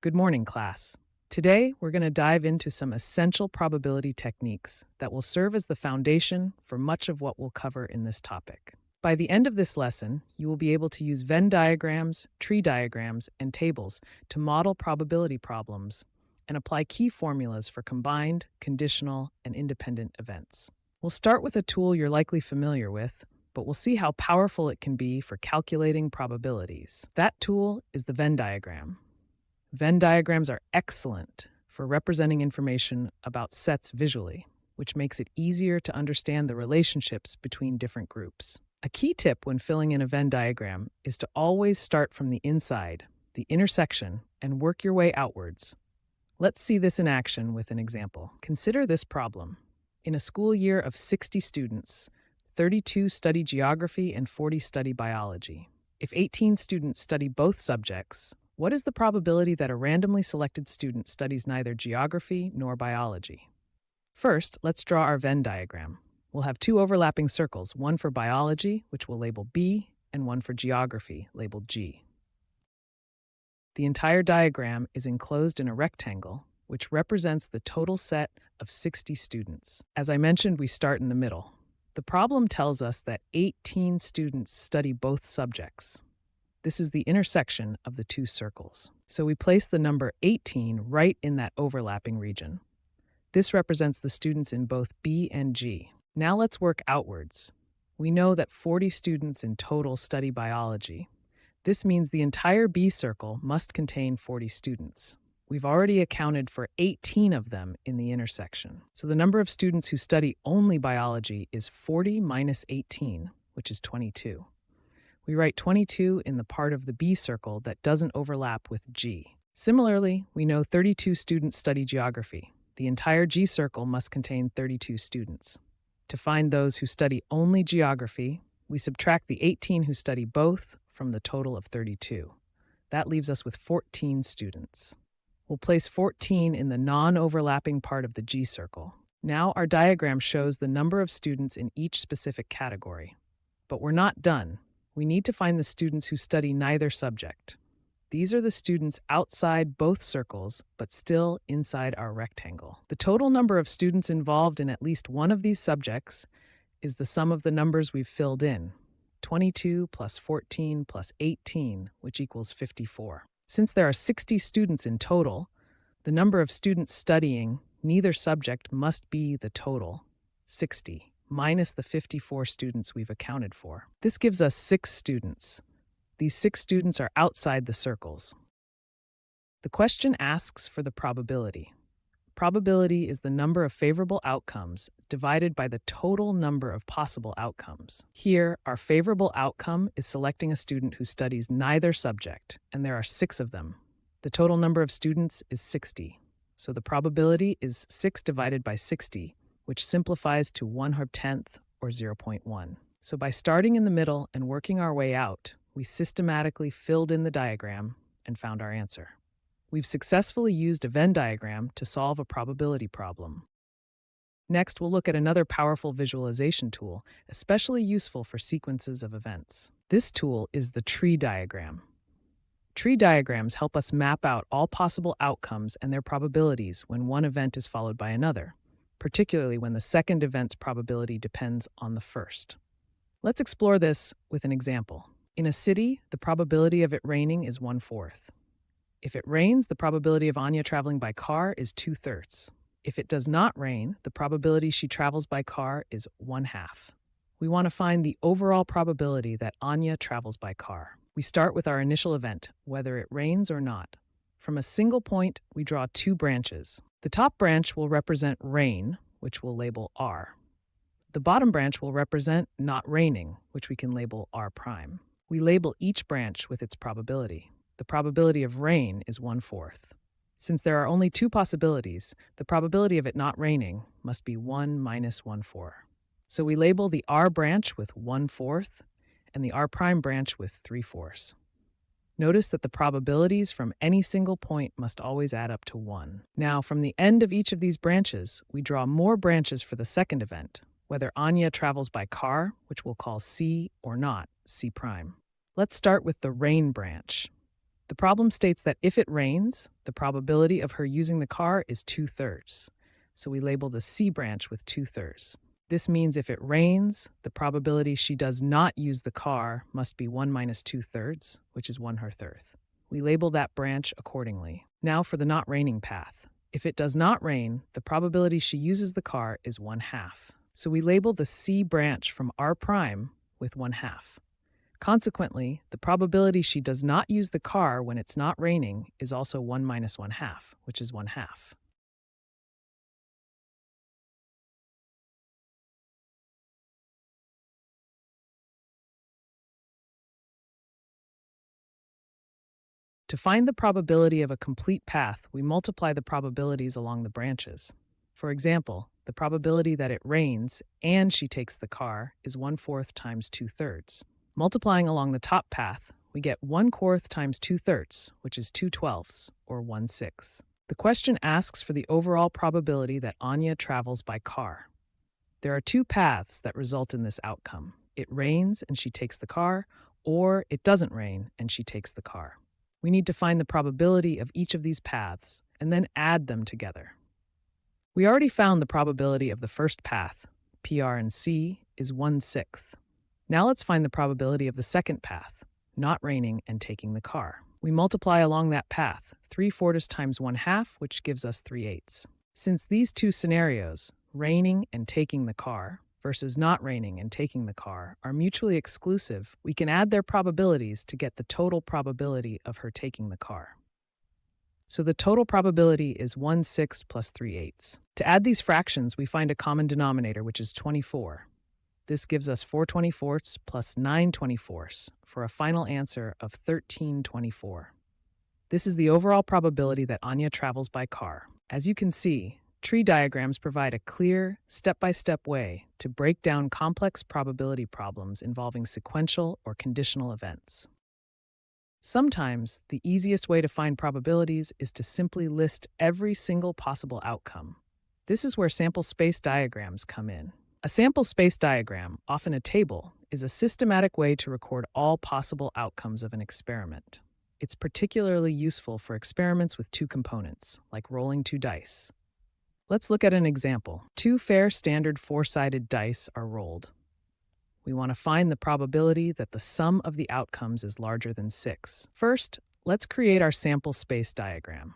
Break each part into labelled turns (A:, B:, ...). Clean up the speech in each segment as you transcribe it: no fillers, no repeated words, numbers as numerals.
A: Good morning, class. Today, we're going to dive into some essential probability techniques that will serve as the foundation for much of what we'll cover in this topic. By the end of this lesson, you will be able to use Venn diagrams, tree diagrams, and tables to model probability problems and apply key formulas for combined, conditional, and independent events. We'll start with a tool you're likely familiar with, but we'll see how powerful it can be for calculating probabilities. That tool is the Venn diagram. Venn diagrams are excellent for representing information about sets visually, which makes it easier to understand the relationships between different groups. A key tip when filling in a Venn diagram is to always start from the inside, the intersection, and work your way outwards. Let's see this in action with an example. Consider this problem. In a school year of 60 students, 32 study geography and 40 study biology. If 18 students study both subjects, what is the probability that a randomly selected student studies neither geography nor biology? First, let's draw our Venn diagram. We'll have two overlapping circles, one for biology, which we'll label B, and one for geography, labeled G. The entire diagram is enclosed in a rectangle, which represents the total set of 60 students. As I mentioned, we start in the middle. The problem tells us that 18 students study both subjects. This is the intersection of the two circles. So we place the number 18 right in that overlapping region. This represents the students in both B and G. Now let's work outwards. We know that 40 students in total study biology. This means the entire B circle must contain 40 students. We've already accounted for 18 of them in the intersection. So the number of students who study only biology is 40 minus 18, which is 22. We write 22 in the part of the B circle that doesn't overlap with G. Similarly, we know 32 students study geography. The entire G circle must contain 32 students. To find those who study only geography, we subtract the 18 who study both from the total of 32. That leaves us with 14 students. We'll place 14 in the non-overlapping part of the G circle. Now our diagram shows the number of students in each specific category. But we're not done. We need to find the students who study neither subject. These are the students outside both circles, but still inside our rectangle. The total number of students involved in at least one of these subjects is the sum of the numbers we've filled in, 22 plus 14 plus 18, which equals 54. Since there are 60 students in total, the number of students studying neither subject must be the total, 60, minus the 54 students we've accounted for. This gives us 6 students. These 6 students are outside the circles. The question asks for the probability. Probability is the number of favorable outcomes divided by the total number of possible outcomes. Here, our favorable outcome is selecting a student who studies neither subject, and there are 6 of them. The total number of students is 60, so the probability is 6 divided by 60, which simplifies to 1/10 or 0.1. So by starting in the middle and working our way out, we systematically filled in the diagram and found our answer. We've successfully used a Venn diagram to solve a probability problem. Next, we'll look at another powerful visualization tool, especially useful for sequences of events. This tool is the tree diagram. Tree diagrams help us map out all possible outcomes and their probabilities when one event is followed by another, particularly when the second event's probability depends on the first. Let's explore this with an example. In a city, the probability of it raining is 1/4. If it rains, the probability of Anya traveling by car is 2/3. If it does not rain, the probability she travels by car is 1/2. We want to find the overall probability that Anya travels by car. We start with our initial event, whether it rains or not. From a single point, we draw 2 branches. The top branch will represent rain, which we'll label R. The bottom branch will represent not raining, which we can label R prime. We label each branch with its probability. The probability of rain is 1/4. Since there are only 2 possibilities, the probability of it not raining must be 1 minus 1/4. So we label the R branch with 1/4 and the R prime branch with 3/4. Notice that the probabilities from any single point must always add up to 1. Now, from the end of each of these branches, we draw more branches for the second event, whether Anya travels by car, which we'll call C, or not, C prime. Let's start with the rain branch. The problem states that if it rains, the probability of her using the car is 2/3. So we label the C branch with 2/3. This means if it rains, the probability she does not use the car must be 1 minus 2/3, which is 1/3. We label that branch accordingly. Now for the not raining path. If it does not rain, the probability she uses the car is 1/2. So we label the C branch from R prime with 1/2. Consequently, the probability she does not use the car when it's not raining is also 1 minus 1/2, which is 1/2. To find the probability of a complete path, we multiply the probabilities along the branches. For example, the probability that it rains and she takes the car is 1/4 times 2/3. Multiplying along the top path, we get 1/4 times 2/3, which is 2/12, or 1/6. The question asks for the overall probability that Anya travels by car. There are two paths that result in this outcome. It rains and she takes the car, or it doesn't rain and she takes the car. We need to find the probability of each of these paths and then add them together. We already found the probability of the first path, PR and C, is 1/6. Now let's find the probability of the second path, not raining and taking the car. We multiply along that path, 3/4 times 1/2, which gives us 3/8. Since these two scenarios, raining and taking the car versus not raining and taking the car, are mutually exclusive, we can add their probabilities to get the total probability of her taking the car. So the total probability is 1/6 plus 3/8. To add these fractions, we find a common denominator, which is 24. This gives us 4/24 plus 9/24 for a final answer of 13/24. This is the overall probability that Anya travels by car. As you can see, tree diagrams provide a clear, step-by-step way to break down complex probability problems involving sequential or conditional events. Sometimes, the easiest way to find probabilities is to simply list every single possible outcome. This is where sample space diagrams come in. A sample space diagram, often a table, is a systematic way to record all possible outcomes of an experiment. It's particularly useful for experiments with two components, like rolling two dice. Let's look at an example. Two fair standard four-sided dice are rolled. We want to find the probability that the sum of the outcomes is larger than 6. First, let's create our sample space diagram.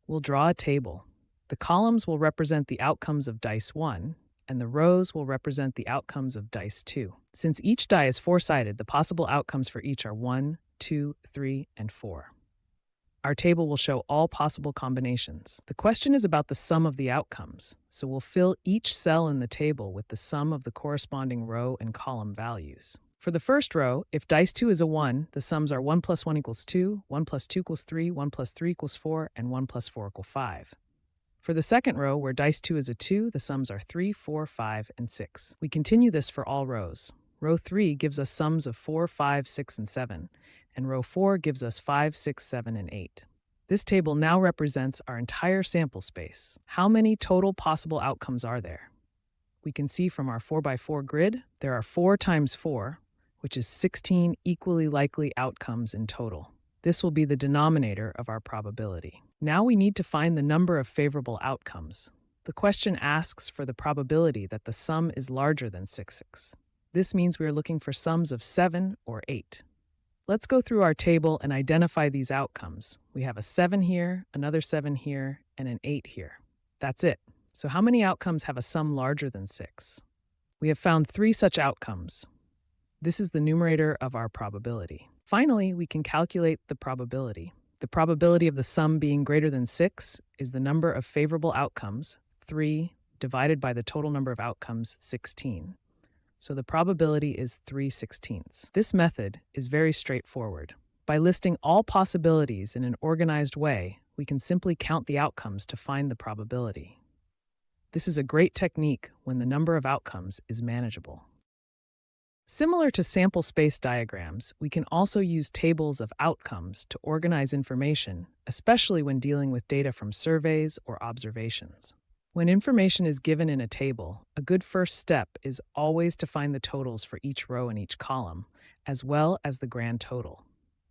A: We'll draw a table. The columns will represent the outcomes of dice 1, and the rows will represent the outcomes of dice 2. Since each die is four-sided, the possible outcomes for each are 1, 2, 3, and 4. Our table will show all possible combinations. The question is about the sum of the outcomes, so we'll fill each cell in the table with the sum of the corresponding row and column values. For the first row, if dice 2 is a 1, the sums are 1 plus 1 equals 2, 1 plus 2 equals 3, 1 plus 3 equals 4, and 1 plus 4 equals 5. For the second row, where dice 2 is a 2, the sums are 3, 4, 5, and 6. We continue this for all rows. Row 3 gives us sums of 4, 5, 6, and 7, and row 4 gives us 5, 6, 7, and 8. This table now represents our entire sample space. How many total possible outcomes are there? We can see from our 4x4 grid, there are 4 times 4, which is 16 equally likely outcomes in total. This will be the denominator of our probability. Now we need to find the number of favorable outcomes. The question asks for the probability that the sum is larger than 6. This means we are looking for sums of 7 or 8. Let's go through our table and identify these outcomes. We have a 7 here, another 7 here, and an 8 here. That's it. So how many outcomes have a sum larger than 6? We have found 3 such outcomes. This is the numerator of our probability. Finally, we can calculate the probability. The probability of the sum being greater than 6 is the number of favorable outcomes, 3, divided by the total number of outcomes, 16. So the probability is 3/16. This method is very straightforward. By listing all possibilities in an organized way, we can simply count the outcomes to find the probability. This is a great technique when the number of outcomes is manageable. Similar to sample space diagrams, we can also use tables of outcomes to organize information, especially when dealing with data from surveys or observations. When information is given in a table, a good first step is always to find the totals for each row and each column, as well as the grand total.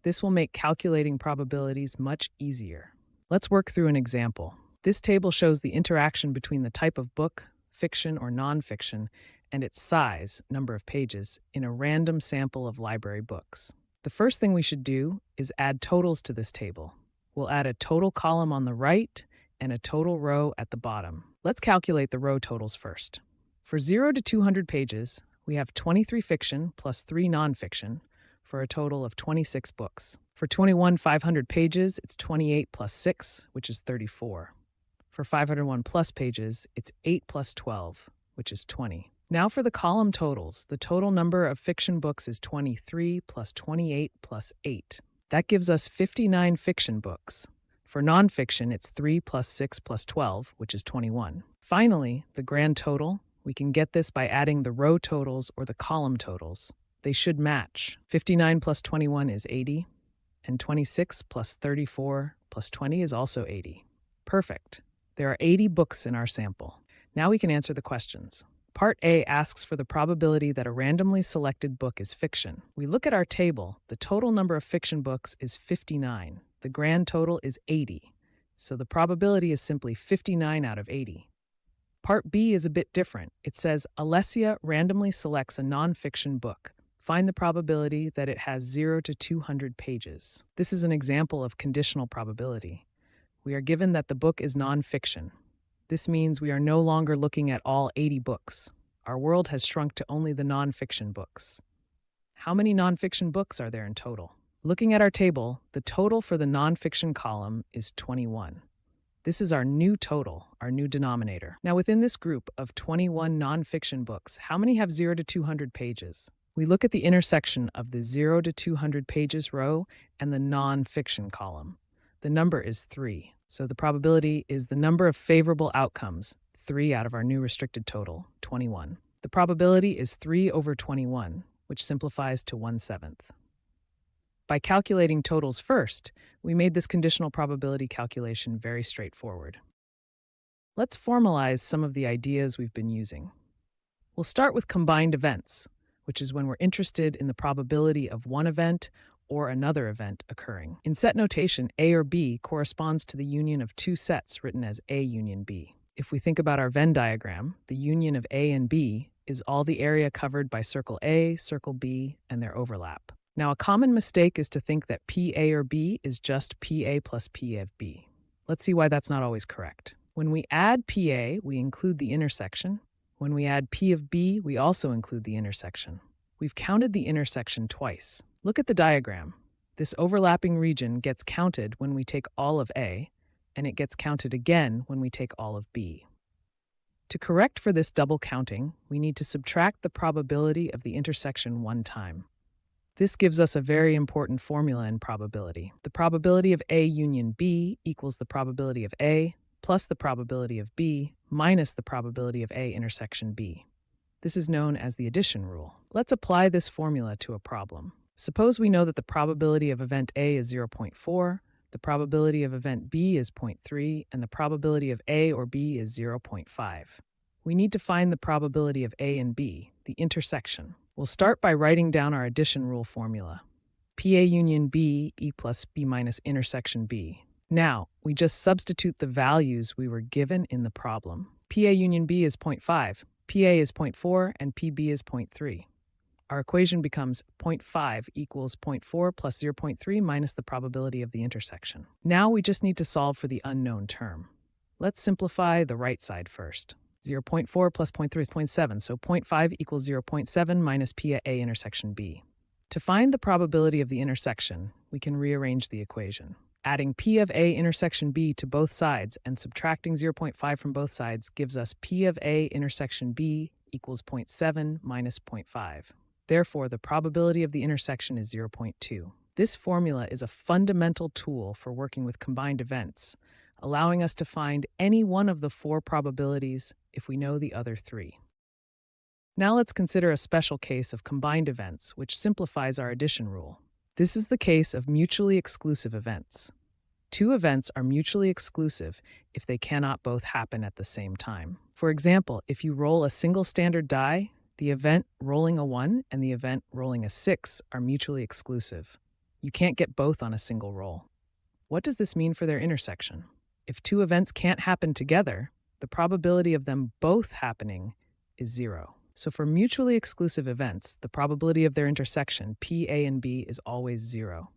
A: This will make calculating probabilities much easier. Let's work through an example. This table shows the interaction between the type of book, fiction or nonfiction, and its size, number of pages, in a random sample of library books. The first thing we should do is add totals to this table. We'll add a total column on the right and a total row at the bottom. Let's calculate the row totals first. For 0 to 200 pages, we have 23 fiction plus 3 nonfiction for a total of 26 books. For 500 pages, it's 28 plus 6, which is 34. For 501 plus pages, it's 8 plus 12, which is 20. Now for the column totals, the total number of fiction books is 23 plus 28 plus 8. That gives us 59 fiction books. For nonfiction, it's 3 plus 6 plus 12, which is 21. Finally, the grand total, we can get this by adding the row totals or the column totals. They should match. 59 plus 21 is 80, and 26 plus 34 plus 20 is also 80. Perfect. There are 80 books in our sample. Now we can answer the questions. Part A asks for the probability that a randomly selected book is fiction. We look at our table. The total number of fiction books is 59. The grand total is 80. So the probability is simply 59 out of 80. Part B is a bit different. It says, Alessia randomly selects a nonfiction book. Find the probability that it has 0 to 200 pages. This is an example of conditional probability. We are given that the book is nonfiction. This means we are no longer looking at all 80 books. Our world has shrunk to only the nonfiction books. How many nonfiction books are there in total? Looking at our table, the total for the nonfiction column is 21. This is our new total, our new denominator. Now within this group of 21 nonfiction books, how many have 0 to 200 pages? We look at the intersection of the 0 to 200 pages row and the nonfiction column. The number is 3, so the probability is the number of favorable outcomes, 3 out of our new restricted total, 21. The probability is 3 over 21, which simplifies to 1/7. By calculating totals first, we made this conditional probability calculation very straightforward. Let's formalize some of the ideas we've been using. We'll start with combined events, which is when we're interested in the probability of one event or another event occurring. In set notation, A or B corresponds to the union of two sets written as A union B. If we think about our Venn diagram, the union of A and B is all the area covered by circle A, circle B, and their overlap. Now, a common mistake is to think that PA or B is just PA plus P of B. Let's see why that's not always correct. When we add PA, we include the intersection. When we add P of B, we also include the intersection. We've counted the intersection twice. Look at the diagram. This overlapping region gets counted when we take all of A, and it gets counted again when we take all of B. To correct for this double counting, we need to subtract the probability of the intersection one time. This gives us a very important formula in probability. The probability of A union B equals the probability of A plus the probability of B minus the probability of A intersection B. This is known as the addition rule. Let's apply this formula to a problem. Suppose we know that the probability of event A is 0.4, the probability of event B is 0.3, and the probability of A or B is 0.5. We need to find the probability of A and B, the intersection. We'll start by writing down our addition rule formula. PA union B E plus B minus intersection B. Now, we just substitute the values we were given in the problem. PA union B is 0.5, PA is 0.4, and PB is 0.3. Our equation becomes 0.5 equals 0.4 plus 0.3 minus the probability of the intersection. Now we just need to solve for the unknown term. Let's simplify the right side first. 0.4 plus 0.3 is 0.7, so 0.5 equals 0.7 minus P at A intersection B. To find the probability of the intersection, we can rearrange the equation. Adding P of A intersection B to both sides and subtracting 0.5 from both sides gives us P of A intersection B equals 0.7 minus 0.5. Therefore, the probability of the intersection is 0.2. This formula is a fundamental tool for working with combined events, allowing us to find any one of the 4 probabilities if we know the other 3. Now let's consider a special case of combined events, which simplifies our addition rule. This is the case of mutually exclusive events. 2 events are mutually exclusive if they cannot both happen at the same time. For example, if you roll a single standard die, the event rolling a 1 and the event rolling a 6 are mutually exclusive. You can't get both on a single roll. What does this mean for their intersection? If two events can't happen together, the probability of them both happening is 0. So for mutually exclusive events, the probability of their intersection, P, A, and B, is always 0.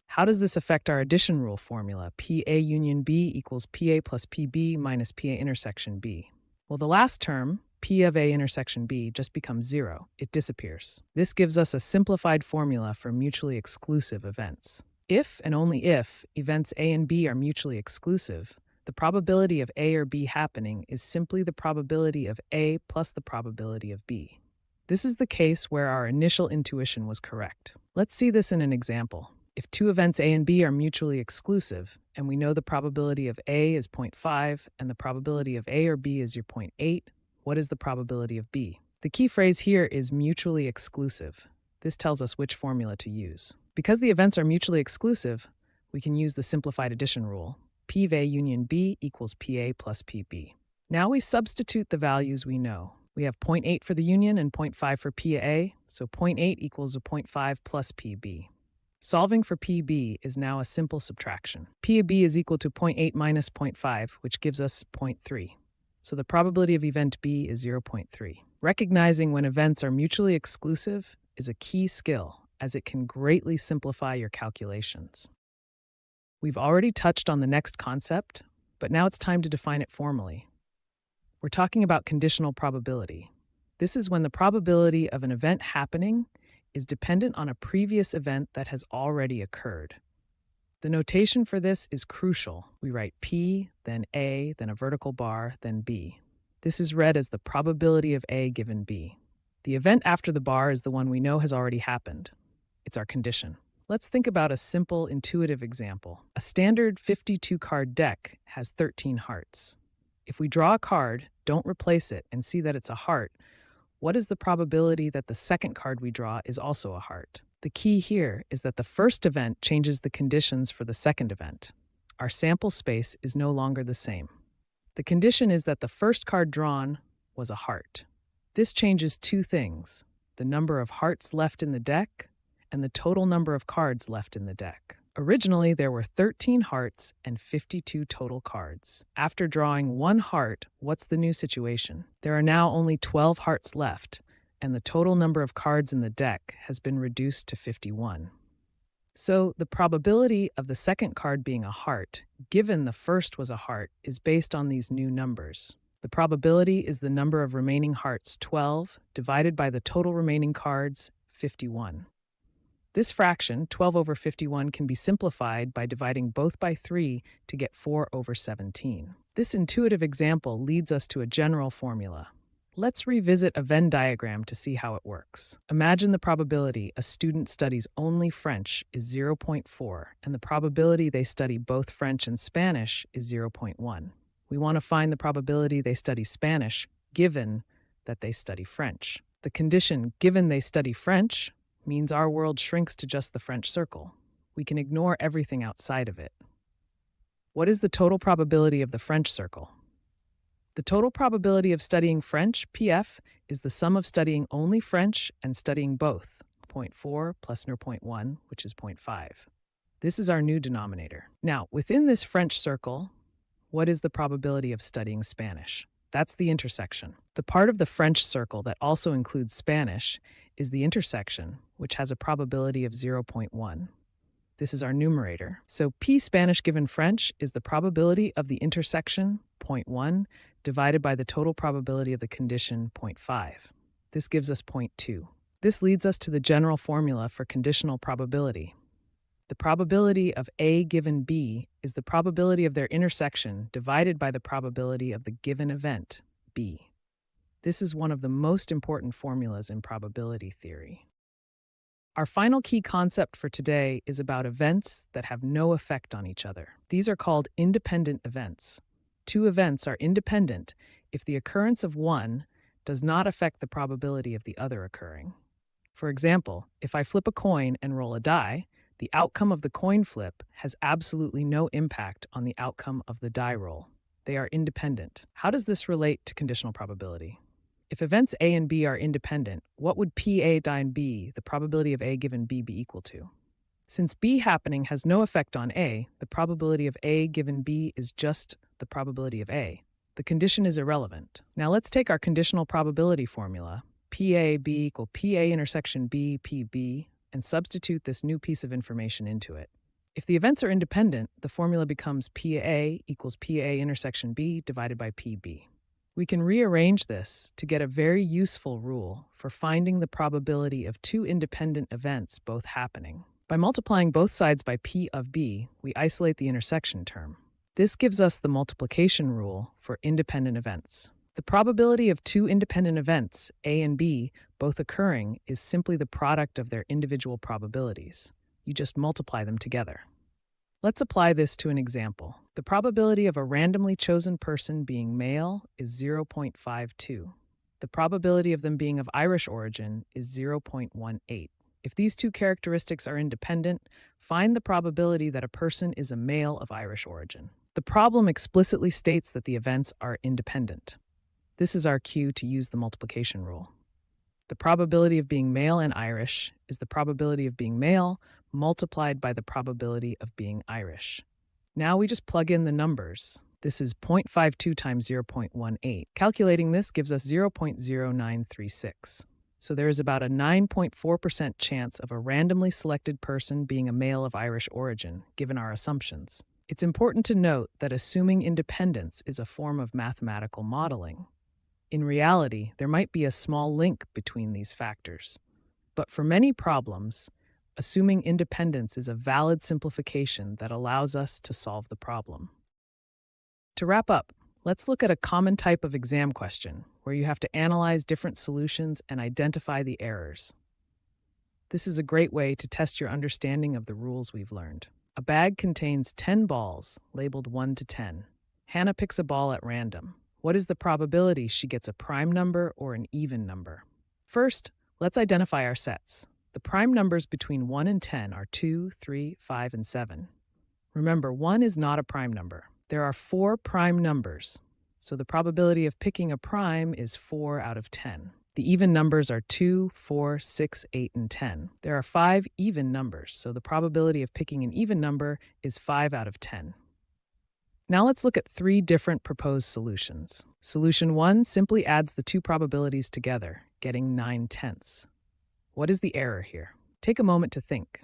A: How does this affect our addition rule formula, PA union B equals PA plus PB minus PA intersection B? Well, the last term, P of A intersection B, just becomes 0. It disappears. This gives us a simplified formula for mutually exclusive events. If and only if events A and B are mutually exclusive, the probability of A or B happening is simply the probability of A plus the probability of B. This is the case where our initial intuition was correct. Let's see this in an example. If two events A and B are mutually exclusive, and we know the probability of A is 0.5 and the probability of A or B is 0.8, what is the probability of B? The key phrase here is mutually exclusive. This tells us which formula to use. Because the events are mutually exclusive, we can use the simplified addition rule. P of A union B equals PA plus PB. Now we substitute the values we know. We have 0.8 for the union and 0.5 for P of A, so 0.8 equals a 0.5 plus PB. Solving for PB is now a simple subtraction. P of B is equal to 0.8 minus 0.5, which gives us 0.3. So the probability of event B is 0.3. Recognizing when events are mutually exclusive is a key skill, as it can greatly simplify your calculations. We've already touched on the next concept, but now it's time to define it formally. We're talking about conditional probability. This is when the probability of an event happening is dependent on a previous event that has already occurred. The notation for this is crucial. We write P, then A, then a vertical bar, then B. This is read as the probability of A given B. The event after the bar is the one we know has already happened. It's our condition. Let's think about a simple, intuitive example. A standard 52-card deck has 13 hearts. If we draw a card, don't replace it, and see that it's a heart, what is the probability that the second card we draw is also a heart? The key here is that the first event changes the conditions for the second event. Our sample space is no longer the same. The condition is that the first card drawn was a heart. This changes two things: the number of hearts left in the deck and the total number of cards left in the deck. Originally, there were 13 hearts and 52 total cards. After drawing one heart, what's the new situation? There are now only 12 hearts left, and the total number of cards in the deck has been reduced to 51. So the probability of the second card being a heart, given the first was a heart, is based on these new numbers. The probability is the number of remaining hearts, 12, divided by the total remaining cards, 51. This fraction, 12 over 51, can be simplified by dividing both by 3 to get 4 over 17. This intuitive example leads us to a general formula. Let's revisit a Venn diagram to see how it works. Imagine the probability a student studies only French is 0.4, and the probability they study both French and Spanish is 0.1. We want to find the probability they study Spanish, given that they study French. The condition, given they study French, means our world shrinks to just the French circle. We can ignore everything outside of it. What is the total probability of the French circle? The total probability of studying French, PF, is the sum of studying only French and studying both, 0.4 plus 0.1, which is 0.5. This is our new denominator. Now, within this French circle, what is the probability of studying Spanish? That's the intersection. The part of the French circle that also includes Spanish is the intersection, which has a probability of 0.1. This is our numerator. So P Spanish given French is the probability of the intersection, 0.1, divided by the total probability of the condition, 0.5. This gives us 0.2. This leads us to the general formula for conditional probability. The probability of A given B is the probability of their intersection divided by the probability of the given event, B. This is one of the most important formulas in probability theory. Our final key concept for today is about events that have no effect on each other. These are called independent events. Two events are independent if the occurrence of one does not affect the probability of the other occurring. For example, if I flip a coin and roll a die, the outcome of the coin flip has absolutely no impact on the outcome of the die roll. They are independent. How does this relate to conditional probability? If events A and B are independent, what would PA din B, the probability of A given B, be equal to? Since B happening has no effect on A, the probability of A given B is just the probability of A. The condition is irrelevant. Now let's take our conditional probability formula, PA B equal PA intersection B PB, and substitute this new piece of information into it. If the events are independent, the formula becomes PA equals PA intersection B divided by PB. We can rearrange this to get a very useful rule for finding the probability of two independent events both happening. By multiplying both sides by P of B, we isolate the intersection term. This gives us the multiplication rule for independent events. The probability of two independent events, A and B, both occurring is simply the product of their individual probabilities. You just multiply them together. Let's apply this to an example. The probability of a randomly chosen person being male is 0.52. The probability of them being of Irish origin is 0.18. If these two characteristics are independent, find the probability that a person is a male of Irish origin. The problem explicitly states that the events are independent. This is our cue to use the multiplication rule. The probability of being male and Irish is the probability of being male multiplied by the probability of being Irish. Now we just plug in the numbers. This is 0.52 times 0.18. Calculating this gives us 0.0936. So there is about a 9.4% chance of a randomly selected person being a male of Irish origin, given our assumptions. It's important to note that assuming independence is a form of mathematical modeling. In reality, there might be a small link between these factors. But for many problems, assuming independence is a valid simplification that allows us to solve the problem. To wrap up, let's look at a common type of exam question where you have to analyze different solutions and identify the errors. This is a great way to test your understanding of the rules we've learned. A bag contains 10 balls, labeled 1 to 10. Hannah picks a ball at random. What is the probability she gets a prime number or an even number? First, let's identify our sets. The prime numbers between 1 and 10 are 2, 3, 5, and 7. Remember, 1 is not a prime number. There are 4 prime numbers, so the probability of picking a prime is 4 out of 10. The even numbers are 2, 4, 6, 8, and 10. There are 5 even numbers, so the probability of picking an even number is 5 out of 10. Now let's look at 3 different proposed solutions. Solution 1 simply adds the two probabilities together, getting 9/10. What is the error here? Take a moment to think.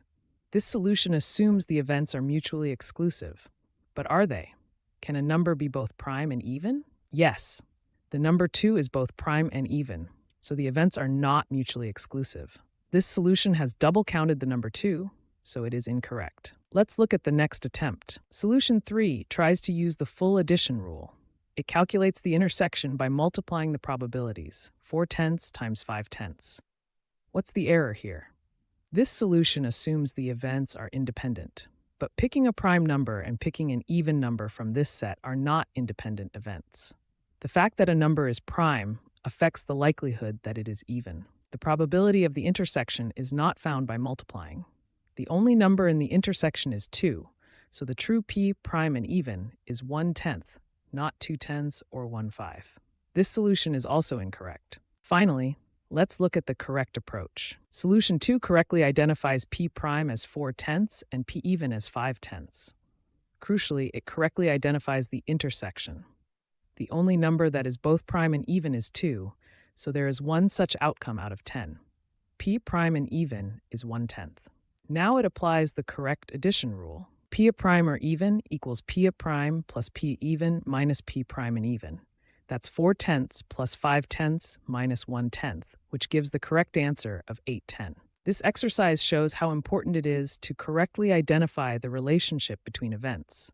A: This solution assumes the events are mutually exclusive. But are they? Can a number be both prime and even? Yes. The number 2 is both prime and even, so the events are not mutually exclusive. This solution has double counted the number 2, so it is incorrect. Let's look at the next attempt. Solution 3 tries to use the full addition rule. It calculates the intersection by multiplying the probabilities, 4/10 times 5/10. What's the error here? This solution assumes the events are independent, but picking a prime number and picking an even number from this set are not independent events. The fact that a number is prime affects the likelihood that it is even. The probability of the intersection is not found by multiplying. The only number in the intersection is 2, so the true p prime and even is 1/10, not 2/10 or 1/5. This solution is also incorrect. Finally, let's look at the correct approach. Solution 2 correctly identifies p prime as 4/10 and p even as 5/10. Crucially, it correctly identifies the intersection. The only number that is both prime and even is 2, so there is one such outcome out of 10. P prime and even is 1/10. Now it applies the correct addition rule. P prime or even equals P prime plus P even minus P prime and even. That's 4/10 plus 5/10 minus 1/10, which gives the correct answer of 8/10. This exercise shows how important it is to correctly identify the relationship between events,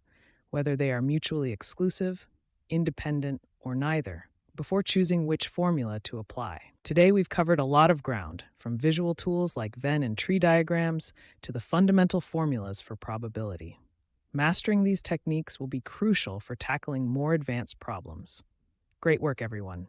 A: whether they are mutually exclusive, independent, or neither, before choosing which formula to apply. Today we've covered a lot of ground, from visual tools like Venn and tree diagrams to the fundamental formulas for probability. Mastering these techniques will be crucial for tackling more advanced problems. Great work, everyone.